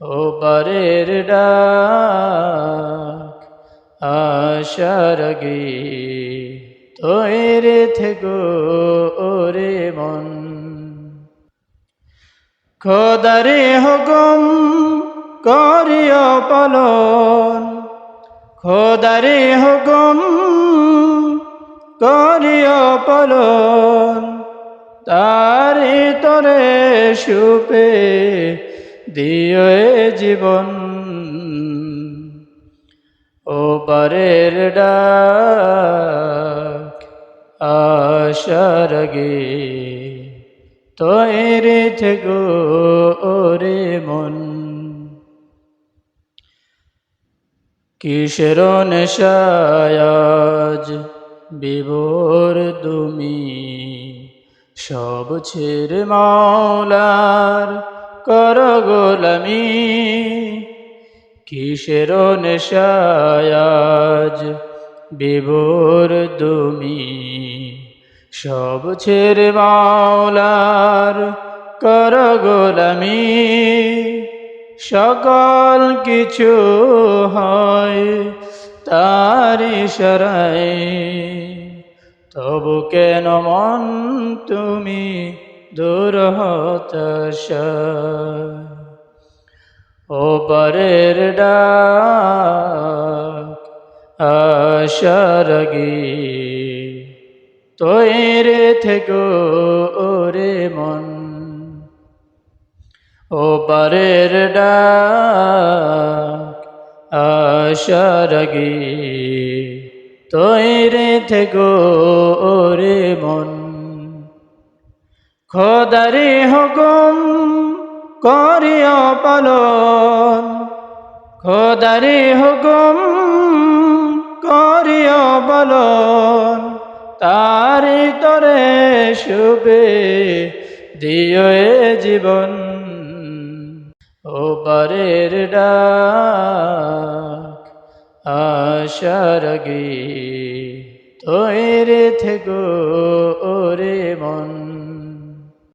ও পারের ডাক আশার আগে তৈরি থেকো ওরে মন। খোদারে হুকুম করিও পালন, খোদারে হুকুম করিও পালন, তারি তরে সুপে দিও এ জীবন। ও পারের ডাক আশার আগে তৈরি থেকো ওরে মন। কিসের নেশায় আজ বিভোর তুমি, সব ছেড়ে মাওলার কর গোলামি। কিসের নেশায় আজ বিভোর তুমি, সব ছেড়ে মাওলার কর গোলামি। সকল কিছু হয় তার ইশারায়, তবু কেন মন তুমি দূর হতাশায়। ও পারের ডাক আশার আগে তৈরি থেকো ওরে মন। ও পারের ডাক আশার আগে তৈরি থেকো ওরে মন। খোদারি হুকুম করিও পালন, খোদারি হুকুম করিও পালন, তারি তরে শুবে দিও এ জীবন। ও পারের ডাক আশার আগে তৈরি থেকো ওরে মন।